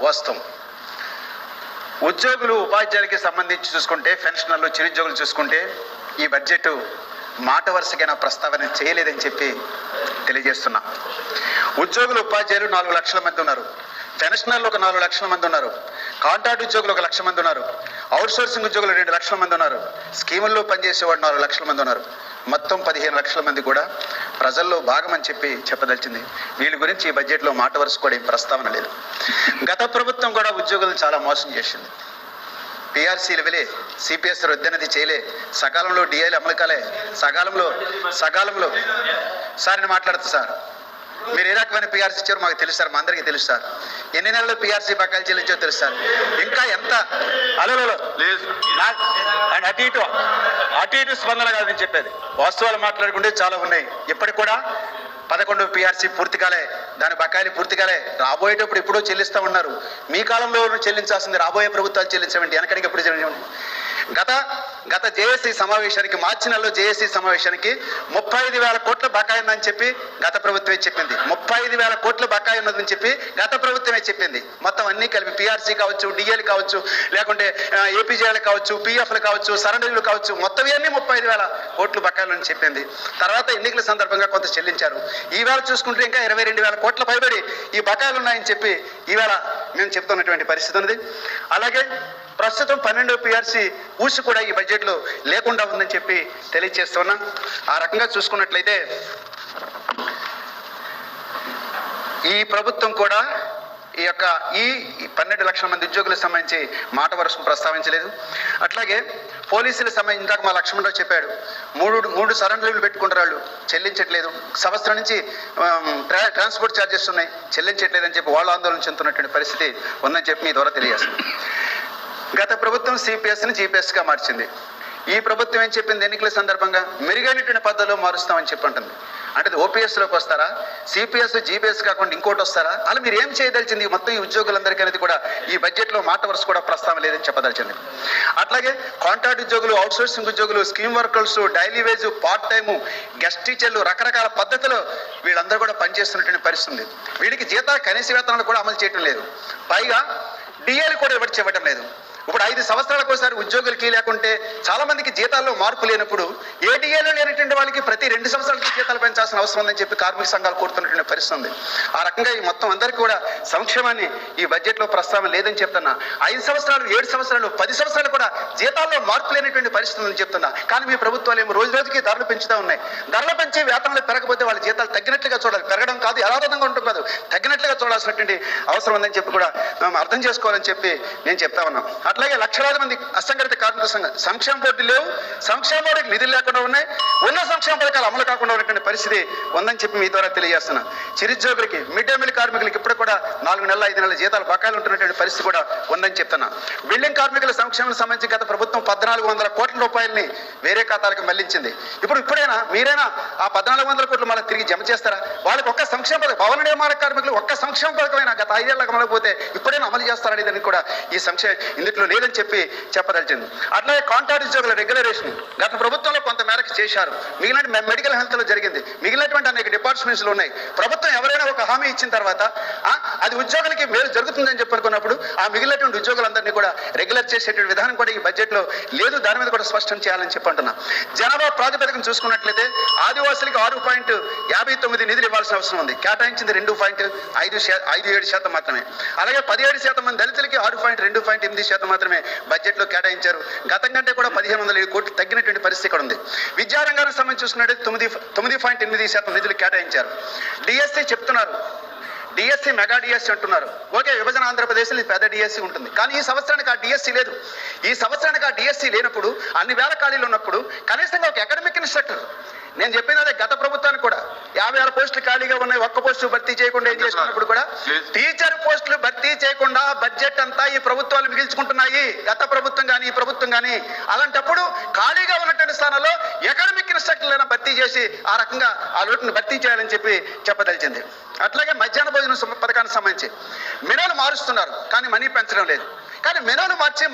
వాస్తవం. ఉద్యోగులు ఉపాధ్యాయులకి సంబంధించి చూసుకుంటే, పెన్షనర్లు చిరుద్యోగులు చూసుకుంటే ఈ బడ్జెట్ మాట వరుసకైనా ప్రస్తావన చేయలేదని చెప్పి తెలియజేస్తున్నా. ఉద్యోగులు ఉపాధ్యాయులు 4 లక్షల మంది ఉన్నారు, పెన్షనర్లు ఒక 4 లక్షల మంది ఉన్నారు, కాంట్రాక్ట్ ఉద్యోగులు 1 లక్ష మంది ఉన్నారు, అవుట్ సోర్సింగ్ ఉద్యోగులు 2 లక్షల మంది ఉన్నారు, స్కీముల్లో పనిచేసేవాడు 4 లక్షల మంది ఉన్నారు. మొత్తం 15 లక్షల మంది కూడా ప్రజల్లో భాగమని చెప్పి చెప్పదలిచింది. వీళ్ళ గురించి ఈ బడ్జెట్లో మాట వరుస కూడా ఏం ప్రస్తావన లేదు. గత ప్రభుత్వం కూడా ఉద్యోగులు చాలా మోసం చేసింది. పిఆర్సీలు ఇవ్వలే, సిపిఎస్ రద్దనేది చేయలే, సకాలంలో డిఐలు అమలు కాలే, సకాలంలో సార్ నేను మాట్లాడుతా సార్, మీరు ఏ రకమైన పిఆర్సీ ఇచ్చారో మాకు తెలుసు సార్, మా అందరికీ తెలుసు సార్. ఎన్ని నెలలు పిఆర్సీ బకాయిలు చెల్లించో తెలుసు సార్. ఇంకా ఎంత అలలో లేదు అండ్ అటు ఇటు స్పందన కాదు నేను చెప్పేది. వాస్తవాలు మాట్లాడుకుంటే చాలా ఉన్నాయి. ఇప్పటికి కూడా 11 పిఆర్సీ పూర్తి కాలే, దాని బకాయిలు పూర్తి కాలే. రాబోయేటప్పుడు ఎప్పుడో చెల్లిస్తూ ఉన్నారు. మీ కాలంలో చెల్లించాల్సింది రాబోయే ప్రభుత్వాలు చెల్లించండి, వెనకడికి ఎప్పుడు చెల్లించండి. గత జేఏసీ సమావేశానికి, మార్చి నెలలో జేఏసీ సమావేశానికి 35,000 కోట్ల బకాయి ఉందని చెప్పి గత ప్రభుత్వమే చెప్పింది. 35,000 కోట్ల బకాయి ఉన్నదని చెప్పి గత ప్రభుత్వమే చెప్పింది. మొత్తం అన్ని కలిపి పిఆర్సీ కావచ్చు, డిఏలు కావచ్చు, లేకుంటే ఏపీజేలు కావచ్చు, పిఎఫ్లు కావచ్చు, సరెండర్లు కావచ్చు, మొత్తం ఇవన్నీ 35,000 కోట్ల బకాయిలు అని చెప్పింది. తర్వాత ఎన్నికల సందర్భంగా కొంత చెల్లించారు. ఈవేళ చూసుకుంటే ఇంకా 22,000 కోట్ల పైబడి ఈ బకాయిలు ఉన్నాయని చెప్పి ఈవేళ మేము చెప్తున్నటువంటి పరిస్థితి ఉంది. అలాగే ప్రస్తుతం 12వ పిఆర్సీ ఊసి కూడా ఈ బడ్జెట్లో లేకుండా ఉందని చెప్పి తెలియజేస్తున్నా. ఆ రకంగా చూసుకున్నట్లయితే ఈ ప్రభుత్వం కూడా ఈ 12 లక్షల మంది ఉద్యోగులకు సంబంధించి మాట వరుసను ప్రస్తావించలేదు. అట్లాగే పోలీసులకు సంబంధించి ఇందాక మా లక్ష్మణరావు చెప్పాడు, మూడు సరెండర్లు పెట్టుకుంటారు, వాళ్ళు చెల్లించట్లేదు. సంవత్సరం నుంచి ట్రాన్స్పోర్ట్ ఛార్జెస్ ఉన్నాయి, చెల్లించట్లేదని చెప్పి వాళ్ళు ఆందోళన చెందుతున్నటువంటి పరిస్థితి ఉందని చెప్పి మీ ద్వారా తెలియజేస్తుంది. గత ప్రభుత్వం సిపిఎస్ని జీపీఎస్గా మార్చింది. ఈ ప్రభుత్వం ఏం చెప్పింది, ఎన్నికల సందర్భంగా మెరుగైనటువంటి పద్ధతిలో మారుస్తామని చెప్పి అంటుంది. అంటే ఓపీఎస్లోకి వస్తారా, సిపిఎస్ జీపీఎస్ కాకుండా ఇంకోటి వస్తారా, అలా మీరు ఏం చేయదలిచింది? మొత్తం ఈ ఉద్యోగులందరికీ అనేది కూడా ఈ బడ్జెట్లో మాట వరుస కూడా ప్రస్తావన లేదని చెప్పదలిచింది. అట్లాగే కాంట్రాక్ట్ ఉద్యోగులు, అవుట్ సోర్సింగ్ ఉద్యోగులు, scheme workers, daily wage, part time, guest టీచర్లు, రకరకాల పద్ధతిలో వీళ్ళందరూ కూడా పనిచేస్తున్నటువంటి పరిస్థితి ఉంది. వీడికి జీతాలు, కనీస వేతనాలు కూడా అమలు చేయడం లేదు. పైగా డిఏలు కూడా ఇవ్వడం లేదు. ఇప్పుడు 5 సంవత్సరాలకు ఒకసారి ఉద్యోగులకి, లేకుంటే చాలా మందికి జీతాల్లో మార్పు లేనప్పుడు ఏ డిఏలో లేనటువంటి వాళ్ళకి ప్రతి 2 సంవత్సరాలకి జీతాలు పెంచాల్సిన అవసరం ఉందని చెప్పి కార్మిక సంఘాలు కోరుతున్నటువంటి పరిస్థితి ఉంది. ఆ రకంగా ఈ మొత్తం అందరికీ కూడా సంక్షేమాన్ని ఈ బడ్జెట్లో ప్రస్తావన లేదని చెప్తున్నా. 5 సంవత్సరాలు, 7 సంవత్సరాలు, 10 సంవత్సరాలు కూడా జీతాల్లో మార్పు లేనటువంటి పరిస్థితి ఉందని చెప్తున్నా. కానీ మీ ప్రభుత్వాలు ఏమో రోజు రోజుకి ధరలు పెంచుతూ ఉన్నాయి. ధరలు పెంచి వేతనాలు పెరగకపోతే వాళ్ళ జీతాలు తగ్గినట్లుగా చూడాలి, పెరగడం కాదు, యథాతథంగా ఉంటుంది కాదు, తగ్గినట్లుగా చూడాల్సినటువంటి అవసరం ఉందని చెప్పి కూడా మేము అర్థం చేసుకోవాలని చెప్పి నేను చెప్తా ఉన్నాం. అట్లాగే లక్షలాది మంది అసంఘటిత కార్మిక సంక్షేమ బోర్డు లేవు, సంక్షేమ బోర్డుకి నిధులు లేకుండా ఉన్నాయి, ఉన్న సంక్షేమ పథకాలు అమలు కాకుండా ఉన్నటువంటి పరిస్థితి ఉందని చెప్పి మీ ద్వారా తెలియజేస్తున్నా. చిరుద్యోగులకి, మిడ్ డే మీల్ కార్మికులకి ఇప్పుడు కూడా 4 నెలల 5 నెలల జీతాలు బకాయిలు ఉంటున్నటువంటి పరిస్థితి కూడా ఉందని చెప్తున్నా. బిల్డింగ్ కార్మికుల సంక్షేమం సంబంధించి గత ప్రభుత్వం 1,400 కోట్ల రూపాయలని వేరే ఖాతాలకు మళ్లించింది. ఇప్పుడైనా మీరైనా ఆ 1,400 కోట్లు మళ్ళీ తిరిగి జమ చేస్తారా? వాళ్ళకి ఒక్క సంక్షేమ పథకం, భవన నిర్మాణ కార్మికులు ఒక్క సంక్షేమ పథకమైనా గత 5 ఏళ్ళకి అమలకపోతే ఇప్పుడైనా అమలు చేస్తారనేదని కూడా ఈ ఇందులో లేదని చెప్పి చెప్పదలిచింది. అట్లాగే కాంట్రాక్ట్ ఉద్యోగుల రెగ్యులరేషన్ గత ప్రభుత్వంలో కొంత మేరకు చేశారు. మిగిలిన మెడికల్ హెల్త్లో జరిగింది. మిగిలినటువంటి అనేక డిపార్ట్మెంట్స్లు ఉన్నాయి. ప్రభుత్వం ఎవరైనా ఒక హామీ ఇచ్చిన తర్వాత అది ఉద్యోగులకి మేలు జరుగుతుందని చెప్పి అనుకున్నప్పుడు ఆ మిగిలినటువంటి ఉద్యోగులందరినీ కూడా రెగ్యులర్ చేసేటువంటి విధానం కూడా ఈ బడ్జెట్లో లేదు. దాని మీద కూడా స్పష్టం చేయాలని చెప్పి అంటున్నా. జనాభా ప్రాతిపదికను చూసుకున్నట్లయితే ఆదివాసులకి 6.59 నిధులు ఇవ్వాల్సిన అవసరం ఉంది. కేటాయించింది 2.57% మాత్రమే. అలాగే 17% మంది దళితులకి 6.2.8% మాత్రమే బడ్జెట్లో కేటాయించారు. గతం కంటే కూడా 1,507 కోట్లు తగ్గినటువంటి పరిస్థితి ఇక్కడ ఉంది. విద్యారంగానికి సంబంధించి చూసుకున్నట్టు 9.8% నిధులు కేటాయించారు. డిఎస్సి చెప్తున్నారు, డిఎస్సి మెగా డిఎస్సి అంటున్నారు. ఓకే, విభజన ఆంధ్రప్రదేశ్లో పెద్ద డిఎస్సి ఉంటుంది, కానీ ఈ సంవత్సరానికి ఆ డిఎస్సి లేదు. ఈ సంవత్సరానికి ఆ డిఎస్సి లేనప్పుడు, అన్ని వేల ఖాళీలు ఉన్నప్పుడు కనీసంగా ఒక అకాడమిక్ ఇన్స్ట్రక్టర్, నేను చెప్పిన అదే గత ప్రభుత్వానికి కూడా 50,000 పోస్టులు ఖాళీగా ఉన్నాయి, ఒక్క పోస్టు భర్తీ చేయకుండా ఏం చేసుకున్నప్పుడు కూడా టీచర్ పోస్టులు భర్తీ చేయకుండా బడ్జెట్ అంతా ఈ ప్రభుత్వాలు మిగిల్చుకుంటున్నాయి, గత ప్రభుత్వం కానీ ఈ ప్రభుత్వం కానీ. అలాంటప్పుడు ఖాళీగా ఉన్నటువంటి స్థానంలో అకాడమిక్ ఇన్స్ట్రక్టర్లను భర్తీ చేసి ఆ రకంగా ఆ లోటును భర్తీ చేయాలని చెప్పి చెప్పదలిచింది. అట్లాగే మధ్యాహ్న భోజన పథకానికి సంబంధించి మెనూలు మారుస్తున్నారు, కానీ మనీ పెంచడం లేదు. కానీ మెనూను మార్చి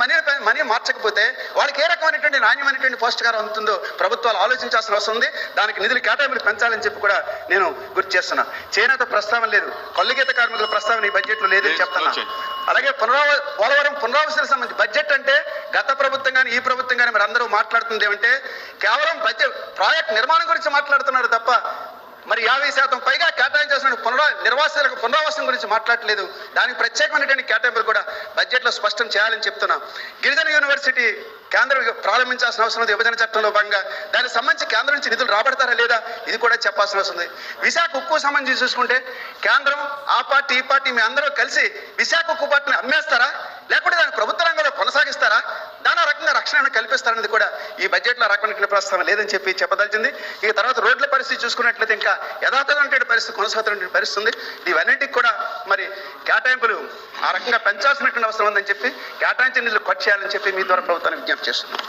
మనీ మార్చకపోతే వాళ్ళకి ఏ రకమైనటువంటి నాణ్యమైనటువంటి పౌష్టికారం అందుతుందో ప్రభుత్వాలు ఆలోచించాల్సిన అవసరం ఉంది. దానికి నిధులు కేటాయింపులు పెంచాలని చెప్పి కూడా నేను గుర్తు చేస్తున్నా. చేనేత ప్రస్తావన లేదు, కల్లుగీత కార్మికుల ప్రస్తావన ఈ బడ్జెట్లో లేదని చెప్తున్నా. అలాగే పోలవరం పునరావాసానికి సంబంధించి బడ్జెట్ అంటే గత ప్రభుత్వం కానీ ఈ ప్రభుత్వం కానీ మరి అందరూ మాట్లాడుతుంది ఏమంటే కేవలం బడ్జెట్ ప్రాజెక్ట్ నిర్మాణం గురించి మాట్లాడుతున్నారు తప్ప మరి 50% పైగా కేటాయించాల్సిన నిర్వాసితులకు పునరావాసం గురించి మాట్లాడలేదు. దానికి ప్రత్యేకమైనటువంటి కేటాయింపులు కూడా బడ్జెట్లో స్పష్టం చేయాలని చెప్తున్నాం. గిరిజన యూనివర్సిటీ కేంద్రం ప్రారంభించాల్సిన అవసరం ఉంది. విభజన చట్టంలో భాగంగా దానికి సంబంధించి కేంద్రం నుంచి నిధులు రాబడతారా లేదా ఇది కూడా చెప్పాల్సిన అవసరం ఉంది. విశాఖ ఉక్కు సంబంధించి చూసుకుంటే కేంద్రం ఆ పార్టీ ఈ పార్టీ మీ అందరూ కలిసి విశాఖ ఉక్కు పార్టీని అమ్మేస్తారా లేకుంటే దాన్ని ప్రభుత్వ రంగంలో కొనసాగిస్తారా, దాని రకంగా రక్షణ కల్పిస్తారనేది కూడా ఈ బడ్జెట్లో రకమైన ప్రస్తావన లేదని చెప్పి చెప్పదలిచింది. ఇక తర్వాత రోడ్ల పరిస్థితి చూసుకున్నట్లయితే ఇంకా యథాతథమైన పరిస్థితి కొనసాగుతున్న పరిస్థితి ఉంది. ఇవన్నింటికి కూడా మరి కేటాయింపులు ఆ రకంగా పెంచాల్సినటువంటి అవసరం ఉందని చెప్పి కేటాయించిన నిధులు ఖర్చు చేయాలని చెప్పి మీ ద్వారా ప్రభుత్వాన్ని విజ్ఞప్తి చేస్తున్నాం.